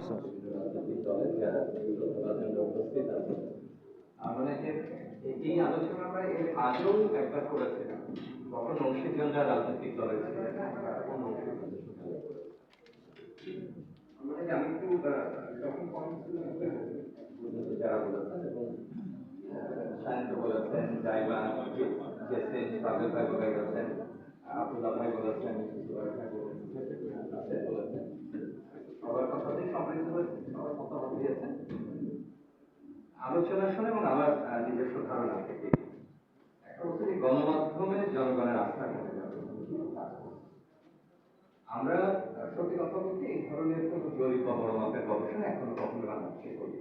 Sir. মানে এই আলোচনা আমরা এর আগেও একবার করেছিলাম, তখন অংশীদাররা রাজনৈতিক দলের ছিলেন, মানে আমি একটু যখন যারা বলেছেন এবং সায়ন্ত বলেছেন, জাইমা গেছেন, পাবেল ভাই বলে গেছেন, আব্দুল্লাহ ভাই বলেছেন, বলেছেন, সবার কথাতেই সমৃদ্ধ হয়েছে, সবার মতামত দিয়েছেন। আলোচনা শুনে এবং আমার নিজস্ব ধারণা থেকে একটা হচ্ছে যে গণমাধ্যমে জনগণের আস্থা কমে যাবে। আমরা সত্যি কথা বলতে এই ধরনের কোনো জরিপ বা বড় মাপের গবেষণা এখনো কখনো বাংলাদেশে করি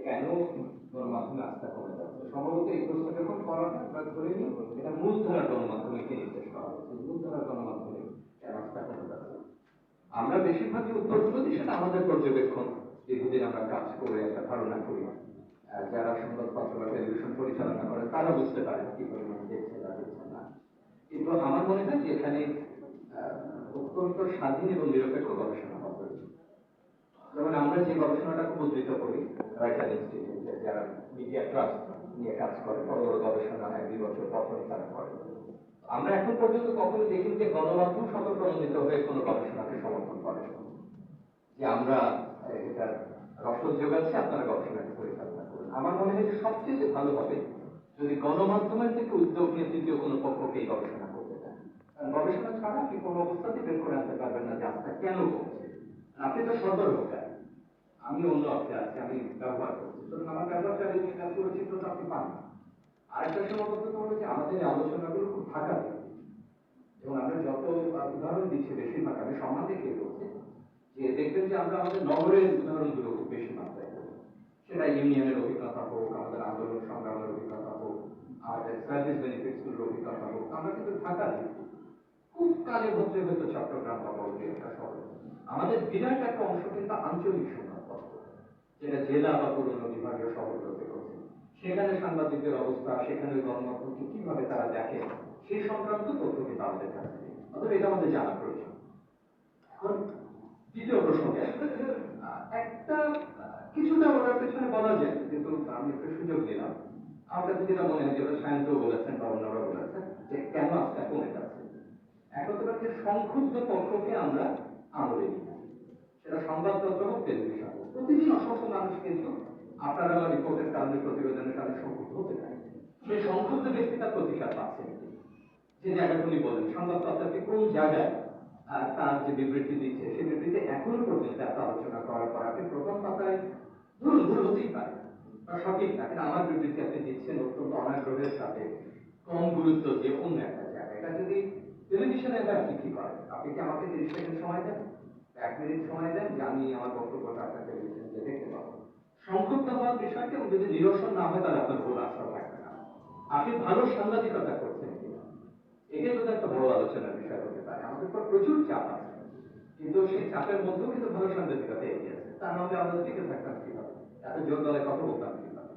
কেন গণমাধ্যমে আস্থা কমে যাচ্ছে। সম্ভবত এই প্রশ্ন যখন করা হয় আমরা ধরে নিই এটা মূলধারা গণমাধ্যমকে নির্দেশ করা হচ্ছে, মূলধারা গণমাধ্যমে কেন আস্থা কমে যাচ্ছে। আমরা বেশিরভাগই উত্তরগুলো দিই, সেটা আমাদের পর্যবেক্ষণ, দীর্ঘদিন আমরা কাজ করে একটা ধারণা করি। যারা সংবাদপত্র বা টেলিভিশন পরিচালনা করে তারা বুঝতে পারেন কি পরিমাণ দেখছে না দেখছে না। কিন্তু আমার মনে হয় যে এখানে অত্যন্ত স্বাধীন এবং নিরপেক্ষ গবেষণা হওয়া প্রয়োজন। যেমন আমরা যে গবেষণাটাকে উদ্ধৃত করি রাইটার ইনস্টিটিউটে, যারা মিডিয়া ট্রাস্ট নিয়ে কাজ করে, বড় বড় গবেষণা 1-2 বছর পর তারা করে, আমরা এখন পর্যন্ত কখনো দেখিনি যে গণমাধ্যম স্বতঃপ্রণোদিত হয়ে কোনো গবেষণাকে সমর্থন করে, যে আমরা এটার রসদ যোগাচ্ছি, আপনারা গবেষণাকে পরিচালনা করুন। আমার মনে হয় যে সবচেয়ে ভালো হবে যদি গণমাধ্যমের থেকে উদ্যোগ নিয়ে তৃতীয় কোনো পক্ষকে এই গবেষণা করতে দেন। কারণ গবেষণা ছাড়া আপনি কোনো অবস্থাতেই বের করে আনতে পারবেন না যে আস্থা কেন কমছে। আপনি তো সরবরাহকারী, আমি অন্য অর্থে আছি, আমি ব্যবহার করছি, সুতরাং আমার ব্যবহার চালিয়ে পুরো চিত্রটা আপনি পান না। আরেকটা সীমাবদ্ধতা হলো যে আমাদের এই আলোচনাগুলো খুব ঢাকা দিয়ে, এবং আমরা যত উদাহরণ দিচ্ছি বেশিরভাগ আমি সম্মান দেখে বলছি যে দেখবেন যে আমরা আমাদের নগরের উদাহরণগুলো খুব বেশি মাত্রায় করি। সেটা ইউনিয়নের অভিজ্ঞতা হোক, আমাদের আন্দোলন সংগ্রামের অভিজ্ঞতা হোক, আমাদের সার্ভিস বেনিফিটস গুলোর অভিজ্ঞতা হোক, আমরা কিন্তু ঢাকা দিই খুব কাজে ভদ্রে হয়তো চট্টগ্রাম বা বড় একটা শহর। আমাদের বিরাট একটা অংশ কিন্তু আঞ্চলিক সংবাদপত্র, যেটা জেলা বা পুরনো বিভাগীয় শহরগুলোতে রয়েছে। সেখানে সাংবাদিকদের অবস্থা, সেখানে গণমাধ্যমকে কিভাবে তারা দেখে, সেই সংক্রান্ত তথ্য কিন্তু আমাদের কাছে নেই। অথবা এটা আমাদের জানা প্রয়োজন। এখন দ্বিতীয় প্রসঙ্গে একটা কিছুটা ওনার পেছনে বলা যায়, কিন্তু আমি একটা সুযোগ দিলাম। আমার কাছে যেটা মনে হয়, যেটা সায়ন্ত বলেছেন বা অন্যরা বলেছেন, যে কেন আস্থা কমে যাচ্ছে। এক হতে পারে যে সংক্ষুব্ধ পক্ষকে আমরা আমলে নিই, সেটা সংবাদপত্র হোক, টেলিভিশন হোক। প্রতিদিন অসংখ্য মানুষ কিন্তু আপনার আমার রিপোর্টের কারণে, প্রতিবেদনের কারণে সংক্ষুব্ধ হতে পারে। সেই সংক্ষুব্ধ ব্যক্তিটা প্রতিকার পাচ্ছেন, যে জায়গাটা উনি বলেন সংবাদপত্রকে কোন জায়গায় তার যে বিবৃতি দিচ্ছে, সেই বিবৃতি এখনো পর্যন্ত এত আলোচনা করার পর আপনি প্রথম পাতায় ভুল ভুল হতেই পারে বা সঠিক না, কিন্তু আমার বিবৃতি আপনি দিচ্ছেন অত্যন্ত অনাগ্রহের সাথে, কম গুরুত্ব দিয়ে অন্য একটা জায়গায়। এটা যদি টেলিভিশনে হয় আপনি কি করেন? আপনি কি আমাকে 30 সেকেন্ড সময় দেন, 1 মিনিট সময় দেন, যে আমি আমার বক্তব্যটা আপনার টেলিভিশনে দেখতে পাবো। সংক্ষিপ্ত হওয়ার বিষয়টি এবং যদি নিরসন না হয় তাহলে আপনার ভুল আশা থাকবে না। আপনি ভালো সাংবাদিকতা করছেন কিনা, এটাই বোধহয় একটা বড় আলোচনার বিষয় হতে পারে। আমাদের উপর প্রচুর চাপ আছে, কিন্তু সেই চাপের মধ্যেও কিন্তু ভালো সাংবাদিকতা এগিয়ে আছে। তা নাহলে আমরা টিকে থাকতাম কিভাবে, এত জোর দলে কথা বলতাম কিভাবে।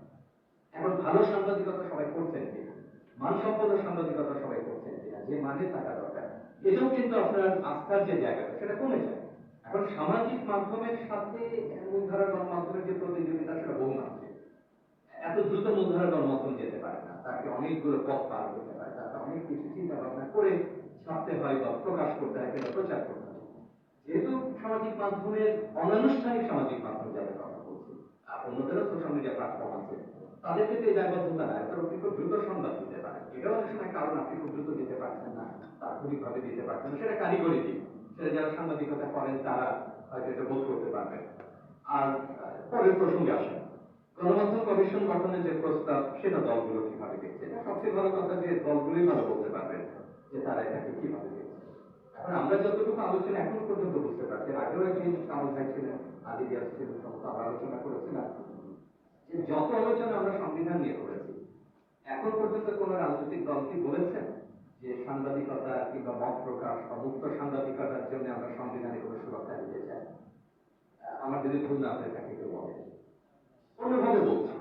এখন ভালো সাংবাদিকতা সবাই করছেন কিনা, মানসম্পন্ন সাংবাদিকতা সবাই করছেন কিনা, যে মানে থাকা দরকার, এটাও কিন্তু আপনার আস্থার যে জায়গাটা সেটা কমে যায়। এখন সামাজিক মাধ্যমের সাথে মূলধারা গণমাধ্যমের যে প্রতিযোগিতা, সেটা বহুমাত্রিক। এত দ্রুত মূলধারা গণমাধ্যম যেতে পারে না, তাকে অনেকগুলো পথ পার করতে হয়, তাকে অনেক কিছু চিন্তা ভাবনা করে ছাপতে হয় বা প্রকাশ করতে হয় কিংবা প্রচার করতে হয়। যেহেতু সামাজিক মাধ্যমের অনানুষ্ঠানিক সামাজিক মাধ্যম যাদের কথা বলছি, অন্যদেরও সোশ্যাল মিডিয়া প্ল্যাটফর্ম আছে, তাদের ক্ষেত্রে এই দায়বদ্ধতা নাই, তারা আপনি খুব দ্রুত সংবাদ দিতে পারেন। এটাও অনেক সময় কারণ আপনি খুব দ্রুত দিতে পারছেন না, তাৎক্ষণিকভাবে দিতে পারছেন না, সেটা কারিগরি দিক। সেটা যারা সাংবাদিকতা করেন তারা হয়তো এটা বোধ করতে পারবেন। আর পরের প্রসঙ্গে আসেন, গণমাধ্যম কমিশন গঠনের যে প্রস্তাব, সেটা দলগুলো কিভাবে দেখছে। এটা সবচেয়ে ভালো কথা যে দলগুলোই ভালো বলতে পারবেন যে তারা এটাকে কিভাবে দেখছে। এখন আমরা যতটুকু আলোচনা এখন পর্যন্ত বুঝতে পারছি, আগেও একদিন কামাল ভাই ছিলেন, আদি দিয়াস ছিলেন, সমস্ত আমরা আলোচনা করেছিলাম যে যত আলোচনা আমরা সংবিধান নিয়ে করেছি, এখন পর্যন্ত কোন রাজনৈতিক দল কি বলেছেন যে সাংবাদিকতা কিংবা মত প্রকাশ বা মুক্ত সাংবাদিকতার জন্য আমরা সংবিধানে কোনো সুরক্ষা দিতে চাই? আমার যদি ভুল না হয়ে থাকে কেউ বলেন। অন্যভাবে বলছি,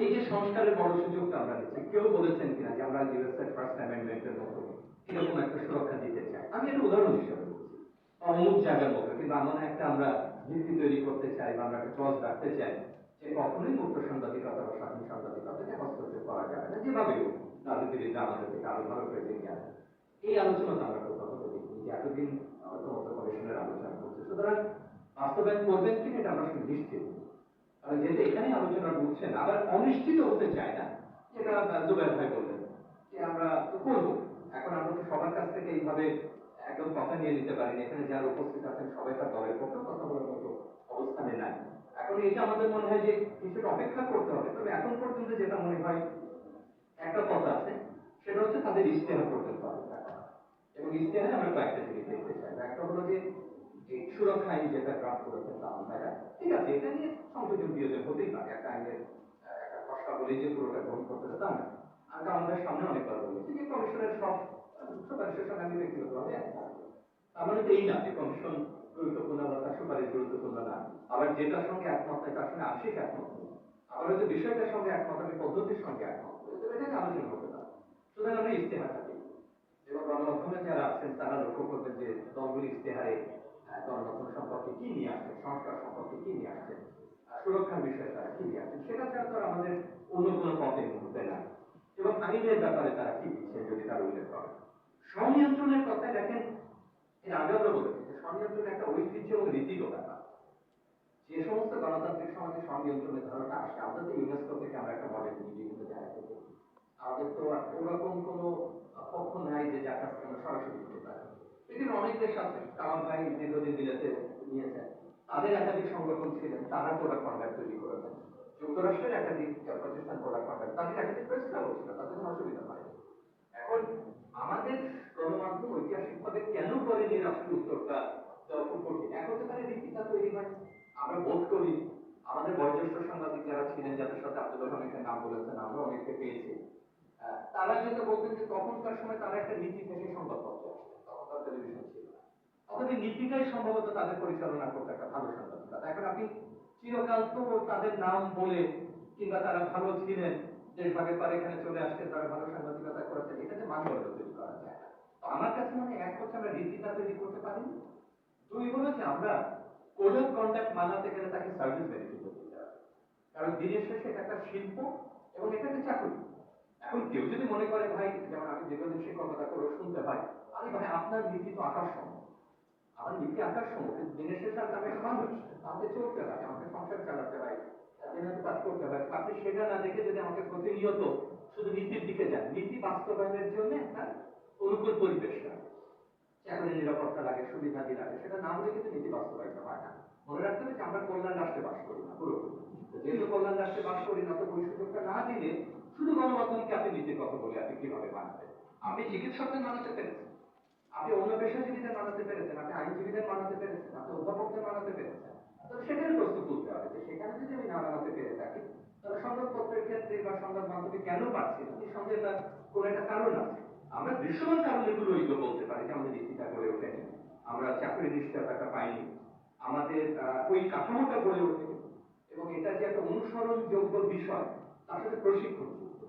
এই যে সংস্কারের বড় সুযোগটা আমরা নিচ্ছি, কেউ বলেছেন কিনা যে আমরা ইউএসএর ফার্স্ট অ্যামেন্ডমেন্টের মতো এরকম একটা সুরক্ষা দিতে চাই? আমি একটা উদাহরণ হিসেবে বলছি, অমুক জায়গার মতো, কিন্তু এমন একটা আমরা ভিত্তি তৈরি করতে চাই বা আমরা একটা ক্লজ রাখতে চাই যে কখনোই মুক্ত সাংবাদিকতা বা স্বাধীন সাংবাদিকতাকে হস্তক্ষেপ করা যাবে না, যেভাবে হোক রাজনীতিবিদরা আমাদের থেকে আরো ভালো করে জেনে যাবে। এই আলোচনাটা আমরা কোথাও কোথাও দেখি যে এতদিন ঐক্যমত্য কমিশনের আলোচনা করছে, সুতরাং বাস্তবায়ন করবেন কিনা এটা আমরা শুধু নিশ্চিত, কারণ যেহেতু এখানে আলোচনা বুঝছেন আবার অনিশ্চিত হতে চায় না, যেটা জুবাইর ভাই বললেন যে আমরা তো করবো। এখন আমরা তো সবার কাছ থেকে এইভাবে একদম কথা নিয়ে নিতে পারি না, এখানে যারা উপস্থিত আছেন সবাই তার দলের পক্ষে কথা বলার মতো অবস্থানে নাই। এখন এটা আমাদের মনে হয় যে কিছুটা অপেক্ষা করতে হবে, তবে এখন পর্যন্ত যেটা মনে হয় একটা কথা আছে, সেটা হচ্ছে তাদের ইশতেহার পর্যন্ত অপেক্ষা করা। এবং ইশতেহারে আমরা কয়েকটা জিনিস দেখতে চাই। একটা হলো যে এই সুরক্ষা আইন যেটা ড্রাফট করেছেন তারা, ঠিক আছে, এটা নিয়ে সংযোজন বিয়োজন হতেই পারে, একটা আইনের একটা খসড়া বলেই যে পুরোটা গ্রহণ করতে হবে তা না। আমি আমাদের সামনে অনেকবার বলেছি যে কমিশনের সব সুপারিশের সঙ্গে আমি ব্যক্তিগতভাবে একমত। তার মানে তো এই না যে কমিশন গুরুত্বপূর্ণ বা তার সুপারিশ গুরুত্বপূর্ণ না, আবার যেটার সঙ্গে একমত নয় তার সঙ্গে আংশিক একমত নেই, আবার হয়তো বিষয়টার সঙ্গে একমত আমি পদ্ধতির সঙ্গে একমত, এটাকে আলোচনা করতে পারে। সুতরাং আমরা ইশতেহার থাকি এবং গণমাধ্যমে যারা আছেন তারা লক্ষ্য করবেন যে দলগুলি ইশতেহারে গণমাধ্যম সম্পর্কে কি নিয়ে আসছে, সংস্কার সম্পর্কে কি নিয়ে আসছে, সুরক্ষার বিষয়ে তারা কি নিয়ে আসছেন, সেটা ছাড়া তো আমাদের অন্য কোনো পথের মুহূর্তে নাই। এবং আইনের ব্যাপারে তারা কি দিচ্ছেন যদি তারা উল্লেখ করেন। স্বনিয়ন্ত্রণের কথায় দেখেন, এর আগে আমরা বলেছি যে স্বনিয়ন্ত্রণ একটা ঐতিহ্য এবং রীতিগত ব্যাপার। যে সমস্ত গণতান্ত্রিক সমাজে স্বনিয়ন্ত্রণের ধারণা আসে, আমরা তো ইউনেস্কো থেকে আমরা একটা মডেল নিই বিভিন্ন জায়গা থেকে, আমাদের তো ওরকম কোনো পক্ষ নাই যে যার কাছ থেকে আমরা সরাসরি দিতে পারি। পৃথিবীর অনেক দেশ আছে, আমার ভাই দীর্ঘদিন বিলেতে নিয়েছেন, তাদের একাধিক সংগঠন ছিলেন, তারা কোড অফ কন্ডাক্ট তৈরি করেছেন। যুক্তরাষ্ট্রের একাধিক প্রতিষ্ঠান কোড অফ কন্ডাক্ট, তাদের একাধিক প্রেস ক্লাবও ছিল, তাদের কোনো অসুবিধা হয়। এখন আমাদের গণমাধ্যম ঐতিহাসিকভাবে কেন করেনি রাষ্ট্রের উত্তরটা দেওয়া খুব কঠিন। এখন তো তারা রীতিটা তৈরি হয়, আমরা বোধ করি আমাদের বয়োজ্যেষ্ঠ সাংবাদিক যারা ছিলেন, যাদের সাথে আব্দুল হামিদের নাম বলেছেন, আমরা অনেককে পেয়েছি, তারা যেটা বলতেন যে তখনকার সময় তারা একটা নীতি থেকে সংবাদপত্র আসতেন, তখনকার টেলিভিশন ছিল না, অতএব নীতিটাই সম্ভবত তাদের পরিচালনা করতে একটা ভালো সাংবাদিকতা। এখন আপনি চিরকাল তো তাদের নাম বলে কিংবা তারা ভালো ছিলেন, দেশ ভাগের পরে এখানে চলে আসতে তারা ভালো সাংবাদিকতা করেছেন, এটাতে মানদণ্ড তৈরি করা যায় না। তো আমার কাছে মনে হয় এক হচ্ছে আমরা রীতিটা তৈরি করতে পারিনি, দুই হলো যে আমরা কোড অফ কন্ডাক্ট মানাতে গেলে তাকে সার্ভিস বেনিফিট দিতে হবে, কারণ দিনের শেষে এটা একটা শিল্প এবং এটা একটা চাকরি। এখন কেউ যদি মনে করে ভাই, যেমন আমি দীর্ঘদিন শিক্ষকতা করে শুনতে পাই, আরে ভাই আপনার নীতি তো আকাশ সম, আমার নীতি আকাশ সম, কিন্তু দিনের শেষে আমি একটা মানুষ, আমাকে চলতে হয়, আমাকে সংসার চালাতে হয়, কাজ করতে হয়। আপনি সেটা না দেখে যদি আমাকে প্রতিনিয়ত শুধু নীতির দিকে যান, নীতি বাস্তবায়নের জন্য একটা অনুকূল পরিবেশ লাগে, চাকরির নিরাপত্তা লাগে, সুবিধাদি লাগে, সেটা না হলে কিন্তু নীতি বাস্তবায়িত হয় না। মনে রাখতে হবে যে আমরা কল্যাণ রাষ্ট্রে বাস করি না পুরোপুরি, যেহেতু কল্যাণ রাষ্ট্রে বাস করি না, তো ওই সুযোগটা না দিলে শুধু গণমাধ্যমকে আপনি নীতির কথা বলে আপনি কিভাবে মানাবেন। আপনি চিকিৎসকদের মানাতে পেরেছেন, আপনি অন্য পেশাজীবীদের মানাতে পেরেছেন, আপনি আইনজীবীদের মানাতে পেরেছেন, আপনি অধ্যাপকদের মানাতে পেরেছেন, তাহলে সেখানে প্রশ্ন তুলতে হবে যে সেখানে যদি আমি না মানাতে পেরে থাকি, তাহলে সংবাদপত্রের ক্ষেত্রে বা সংবাদ মাধ্যমে কেন পাচ্ছি না, নিঃসন্দেহে তার কোনো একটা কারণ আছে। আমরা দৃশ্যমান কারণগুলো ওইগুলো বলতে পারি যে আমাদের নীতিটা গড়ে ওঠেনি, আমরা চাকরির নিশ্চয়তাটা পাইনি, আমাদের ওই কাঠামোটা গড়ে ওঠেনি, এবং এটা যে একটা অনুসরণযোগ্য বিষয় তার সাথে প্রশিক্ষণ যুক্ত।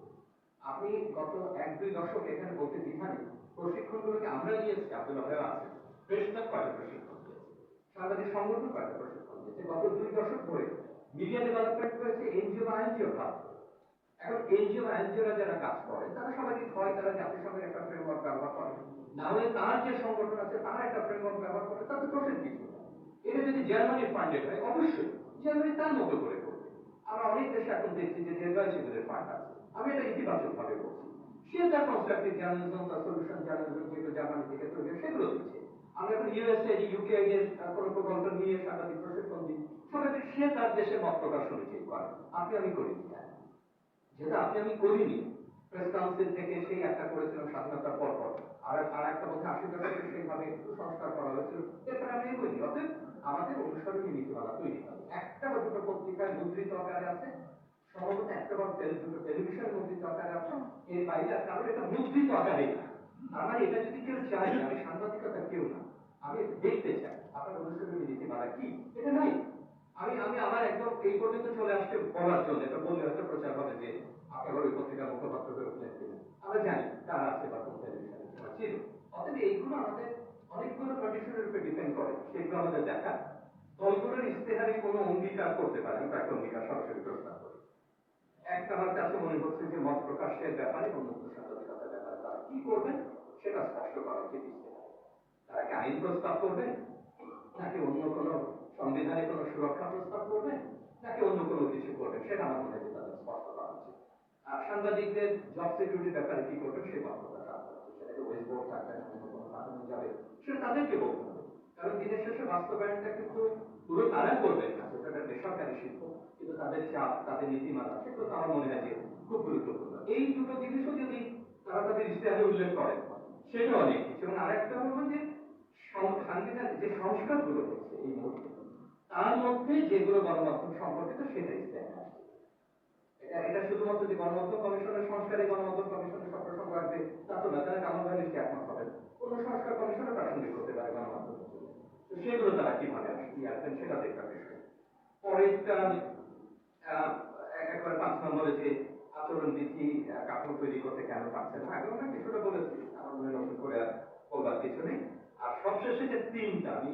আপনি গত 1-2 দশক এখানে বলতে দ্বিধা নেই, প্রশিক্ষণগুলোকে আমরা নিয়েছি, আব্দুল্লাহ ভাইও আছে, প্রেস ক্লাব কয়টা প্রশিক্ষণ দিয়েছে, সাংবাদিক সংগঠন কয়টা প্রশিক্ষণ দিয়েছে, গত 2 দশক ধরে মিডিয়া ডেভেলপমেন্ট হয়েছে এনজিও বা আইনজিও ভাব। এখন এনজিও বা এনজিওরা যারা কাজ করে তারা সবাইকে হয় তারা জাতিসংঘের একটা ফ্রেমওয়ার্ক ব্যবহার করে, না হলে তার যে সংগঠন আছে তার একটা ফ্রেমওয়ার্ক ব্যবহার করে, তাতে দোষের কিছু নেই। এটা যদি জার্মানি ফান্ডেড হয় অবশ্যই জার্মানি তার মতো করে করবে। আমরা অনেক দেশে এখন দেখছি যে জেরবাই ছেলেদের ফান্ড আছে, আমি এটা ইতিবাচক ভাবে বলছি, সে তার কনস্ট্রাকটিভ জার্নালিজম তার সলিউশন জার্নালিজম যেগুলো জার্মানি থেকে তৈরি হয় সেগুলো দিচ্ছে। আমরা এখন ইউএসএ ইউকে এর কোনো প্রকল্প নিয়ে সাংবাদিক প্রশিক্ষণ দিই, সবাইকে সে তার দেশের মত প্রকাশ সুনিশ্চিত করে, আপনি আমি করি যেটা আপনি আমি করিনি। প্রেস কাউন্সিল থেকে সেই একটা করেছিলাম স্বাধীনতার পর পর, আর একটা মধ্যে 80 দশকে সেইভাবে সংস্কার করা হয়েছিল, এরপরে আমি এগোইনি। অতএব আমাদের অনুসরণীয় নীতিমালা তৈরি হবে। একটা বা দুটো পত্রিকায় মুদ্রিত আকারে আছে, সম্ভবত একটা বা দুটো টেলিভিশন মুদ্রিত আকারে আছে, এর বাইরে আর কারণ এটা মুদ্রিত আকারে না। আমার এটা যদি কেউ চাই, আমি সাংবাদিকতা কেউ না, আমি দেখতে চাই আপনার অনুসরণীয় নীতিমালা কি, এটা নাই। আমি আমি আমার একদম এই পর্যন্ত চলে আসতে বলার জন্য এটা বললে হয়তো প্রচার হবে যে আপনার ওই পত্রিকার মুখপাত্র হয়ে উঠলেন কিনা, আমরা জানি কারা আছে বা কোন টেলিভিশনে ছিল। অতএব এইগুলো আমাদের অনেকগুলো কন্ডিশনের উপর ডিপেন্ড করে, সেগুলো আমাদের দেখা, দলগুলোর যদি কোনো অঙ্গীকার করতে পারেন, কয়েকটা অঙ্গীকার সরাসরি প্রস্তাব করি। একটা আমার কাছে মনে হচ্ছে যে মত প্রকাশের ব্যাপারে এবং মুক্ত সাংবাদিকতার ব্যাপারে তারা কি করবেন সেটা স্পষ্ট করা উচিত। তারা কি আইন প্রস্তাব করবেন, নাকি অন্য কোনো সংবিধানে কোনো সুরক্ষা প্রস্তাব করবেন, নাকি অন্য কোনো কিছু করবেন, সেটা আমার মনে হয় তাদের স্পষ্ট করা উচিত। আর সাংবাদিকদের জব সিকিউরিটির ব্যাপারে কি করবেন সেই বক্তব্যটা রাখতে হবে। সেটাকে ওয়েস্ট বোর্ড থাকবে না, অন্য কোনো কারণে যাবে, সেটা তাদেরকে বলতে হবে। কারণ দিনের শেষে বাস্তবায়নটা কিন্তু পুরো তারা করবেন না, সেটা একটা বেসরকারি শিল্প, কিন্তু তাদের চাপ, তাদের নীতিমালা, সেগুলো তো আমার মনে হয় যে খুব গুরুত্বপূর্ণ। এই দুটো জিনিসও যদি তারা তাদের ইশতেহারে উল্লেখ করেন, সেটা অনেক কিছু। এবং আরেকটা বলবো যে সাংবিধানিক যে সংস্কারগুলো হচ্ছে এই মুহূর্তে, তার মধ্যে যেগুলো গণমাধ্যম সম্পর্কিত সেটা ইশতেহারে আসছে। এটা শুধুমাত্র যে গণমাধ্যম কমিশনের সংস্কারে গণমাধ্যম কমিশনের সব প্রসঙ্গ আসবে তা তো না, তারা কামাল ভাই নিশ্চয়ই একমত হবেন। কোন সংস্কার কমিশনের প্রাসঙ্গিক হতে পারে গণমাধ্যমের জন্য, তো সেগুলো তারা কিভাবে আসবেন সেটা দেখবার বিষয়। পরেরটা একবার 5 নম্বরে যে আচরণবিধি কাঠামো তৈরি করতে কেন পারছে না, আগে অনেক কিছুটা বলেছি, আমার মনে নতুন করে আর বলবার কিছু নেই। আর সবশেষে যে তিনটা, আমি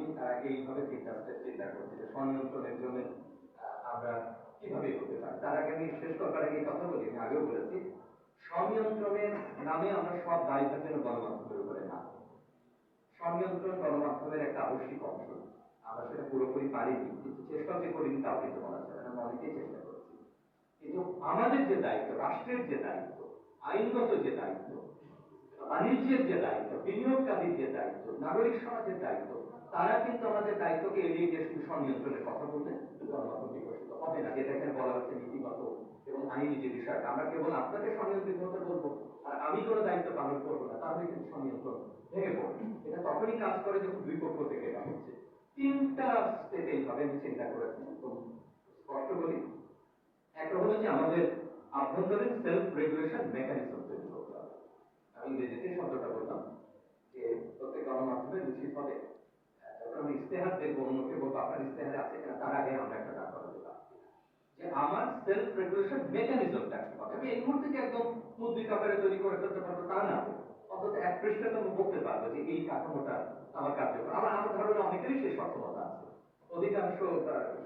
এইভাবে তিনটা স্টেপ চিন্তা করছি যে স্বনিয়ন্ত্রণের জন্য আমরা কিভাবে করতে পারি। তার আগে আমি শেষ করবার আগে কথা বলি, আমি আগেও বলেছি, স্বনিয়ন্ত্রণের নামে আমরা সব দায়িত্ব যেন গণমাধ্যমের উপরে না। স্বনিয়ন্ত্রণ গণমাধ্যমের একটা আবশ্যিক অংশ, আমরা সেটা পুরোপুরি পারিনি, কিন্তু চেষ্টা যে করিনি তাও কিন্তু বলা যাবে না, আমরা অনেকেই চেষ্টা করেছি। কিন্তু আমাদের যে দায়িত্ব, রাষ্ট্রের যে দায়িত্ব, আইনগত যে দায়িত্ব, বাণিজ্যের যে দায়িত্ব, বিনিয়োগকারীর যে দায়িত্ব, নাগরিক সমাজের দায়িত্ব, তারা কিন্তু আমাদের দায়িত্বকে এড়িয়ে গিয়ে শুধু স্বনিয়ন্ত্রণের কথা বললে গণমাধ্যম বিকশিত হবে না। যেটা এখানে বলা হচ্ছে নীতিগত এবং আইনি যে বিষয়টা, আমরা কেবল আপনাকে স্বনিয়ন্ত্রিত হতে বলবো আর আমি কোনো দায়িত্ব পালন করবো না, তাহলে কিন্তু স্বনিয়ন্ত্রণ ভেঙে পড়বে। এটা তখনই কাজ করে যখন দুই পক্ষ থেকে এটা হচ্ছে। তিনটা স্টেপ এইভাবে আমি চিন্তা করেছি, খুব স্পষ্ট বলি। একটা হলো যে আমাদের আভ্যন্তরীণ সেলফ রেগুলেশন মেকানিজম তৈরি করতে হবে। আমি ইংরেজিতে শব্দটা বললাম যে প্রত্যেক গণমাধ্যমের উচিত হবে যখন আমি ইশতেহার দেখবো, অন্যকে বলবো আপনার ইশতেহারে আছে কিনা, তার আগে আমরা একটা কাজ করাতে পারি যে আমার সেলফ রেগুলেশন মেকানিজমটা কি হবে। আমি এই মুহূর্তে যে একদম মুদ্রিত আকারে তৈরি করে ফেলতে পারবো তা না, অন্তত এক পৃষ্ঠাতে আমি বলতে পারবো যে এই কাঠামোটা আমার কার্যকর। আমার ধারণা অনেকেরই সেই সক্ষমতা আছে। অধিকাংশ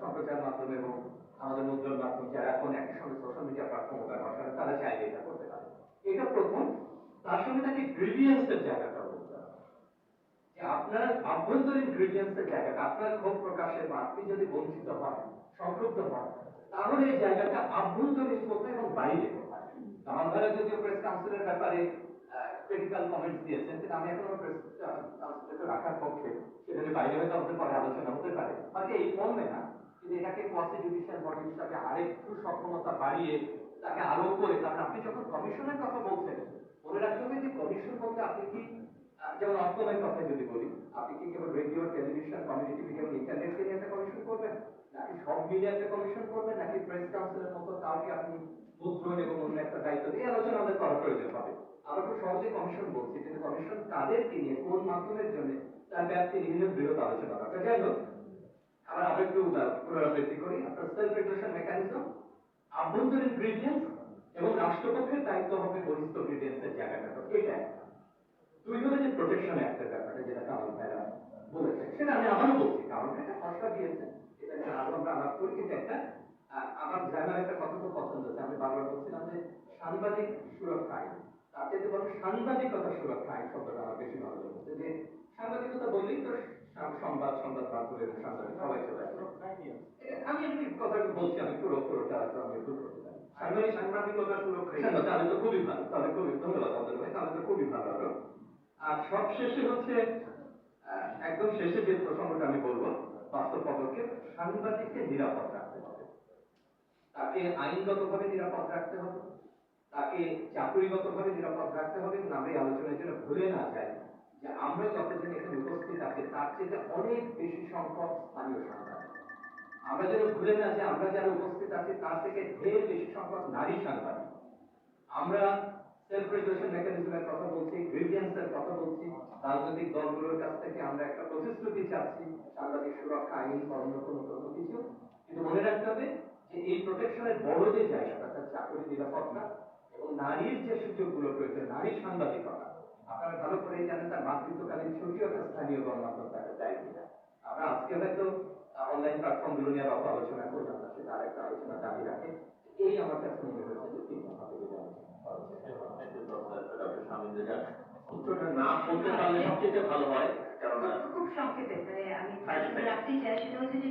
সম্প্রচার মাধ্যম এবং আমাদের মুদ্রণ মাধ্যম যারা এখন একই সঙ্গে সোশ্যাল মিডিয়া প্ল্যাটফর্ম ব্যবহার করে, তারা চাইলে এটা করতে পারে। এটা প্রথম। তার সঙ্গে তাকে গ্রেডিয়েন্সের জায়গাটা বলতে হবে যে আপনার আভ্যন্তরীণ গ্রেডিয়েন্সের জায়গাটা, আপনার ক্ষোভ প্রকাশের বা আপনি যদি বঞ্চিত হন, সম্পৃক্ত হন, তাহলে এই জায়গাটা আভ্যন্তরীণ কোথায় এবং বাইরে কোথায়। আমাদের যদিও প্রেস কাউন্সিলের ব্যাপারে ক্রিটিক্যাল কমেন্টস দিয়েছেন, কিন্তু আমি এখনো প্রেস কাউন্সিলকে রাখার পক্ষে। সেখানে বাইরে হয়তো আমাদের পরে আলোচনা হতে পারে, বাকি এই ফর্মে না, কিন্তু এটাকে কোয়াসি জুডিশিয়াল বডি হিসাবে আরেকটু সক্ষমতা বাড়িয়ে তাকে আরো করে। কারণ আপনি যখন কমিশনের কথা বলছেন, মনে রাখতে হবে যে কমিশন বলতে আপনি কি, যেমন অর্থনৈতিক কথা যদি বলি, আপনি কি কেবল রেডিও, টেলিভিশন, কমিউনিটি মিডিয়া এবং ইন্টারনেটকে নিয়ে একটা কমিশন করবেন, নাকি সব মিলিয়ে একটা কমিশন করবেন, নাকি প্রেস কাউন্সিলের মতো কাউকে আপনি মুদ্রণ এবং অন্য একটা দায়িত্ব দিয়ে আলোচনা আমাদের করার প্রয়োজন হবে। আমরা খুব সহজে কমিশন বলছি, কিন্তু কমিশন কাদেরকে নিয়ে, কোন মাধ্যমের জন্য, তার ব্যাপ্তি বিভিন্ন বৃহৎ আলোচনা দরকার। যাই হোক, আমরা আরো একটু পুনরাবৃত্তি করি। আপনার সেলফ রেগুলেশন মেকানিজম, আভ্যন্তরীণ গ্রেডিয়েন্স এবং রাষ্ট্রপক্ষের দায়িত্ব হবে বহিস্থ গ্রেডিয়েন্সের জায়গাটা। তো এটা দুই হলো যে প্রোটেকশন অ্যাক্টের ব্যাপারটা, যেটা কামাল ভাইরা বলেছে, সেটা আমি আবারও বলছি, কারণ এটা খসড়া দিয়েছে, এটা নিয়ে আরো আমরা আলাপ করি। কিন্তু একটা আমার জানার একটা কথা খুব পছন্দ হচ্ছে, আমি বারবার বলছিলাম যে সাংবাদিক সুরক্ষা আইন, তার চাইতে বরং সাংবাদিকতা সুরক্ষা আইন শব্দটা আমার বেশি ভালো লেগেছে। যে সাংবাদিকতা বললেই তো সংবাদ, সংবাদ মাধ্যম এবং সাংবাদিক সবাই চলে আসে। আমি কথা বলছি, আমি পুরোটা আমি ভুল করতে পারি। সাংবাদিকতা সুরক্ষা, তাহলে তো খুবই ভালো, তাহলে খুবই ধন্যবাদ আমাদের ভাই, তাহলে তো খুবই ভালো আরো। আর সব শেষে হচ্ছে একদম শেষে যে প্রসঙ্গটা আমি বলবো, বাস্তব পদক্ষেপ, সাংবাদিককে নিরাপদ রাখতে হবে। তাকে আইনগতভাবে নিরাপদ রাখতে হবে, তাকে চাকরিগতভাবে নিরাপদ রাখতে হবে। এবং আমরা এই আলোচনার জন্য ভুলে না যাই যে আমরা যতজন এখানে উপস্থিত আছি তার চেয়ে অনেক বেশি সংখ্যক স্থানীয় সাংবাদিক। আমরা যেন ভুলে না যে আমরা যারা উপস্থিত আছি তার থেকে ঢের বেশি সংখ্যক নারী সাংবাদিক। আমরা সেলফ রেগুলেশন মেকানিজমের কথা বলছি, গ্রেডিয়েন্সের কথা বলছি, রাজনৈতিক দলগুলোর কাছ থেকে আমরা একটা প্রতিশ্রুতি চাচ্ছি সাংবাদিক সুরক্ষা আইন বা অন্য কোনো কিছু। কিন্তু মনে রাখতে হবে যে এই প্রোটেকশনের বড় যে জায়গাটা, তার চাকরি নিরাপত্তা এবং নারীর যে সুযোগগুলো রয়েছে, নারী সাংবাদিকতা, আপনারা ভালো করেই জানেন তার মাতৃত্বকালীন ছুটিও একটা স্থানীয় গণমাধ্যম তাকে দেয় কিনা। আমরা আজকে হয়তো অনলাইন প্ল্যাটফর্মগুলো নিয়ে আরো আলোচনা করি আমরা, সেটা আরেকটা আলোচনা দাবি রাখে। এই আমার কাছে মনে হয়েছে যে তিন দফা থেকে ডক্টর শামীম রেজা উত্তরটা না বলতে পারলে সবচেয়ে ভালো হয়, কেননা খুব সংক্ষেপে মানে আমি রাখতে চাই সেটা হচ্ছে যে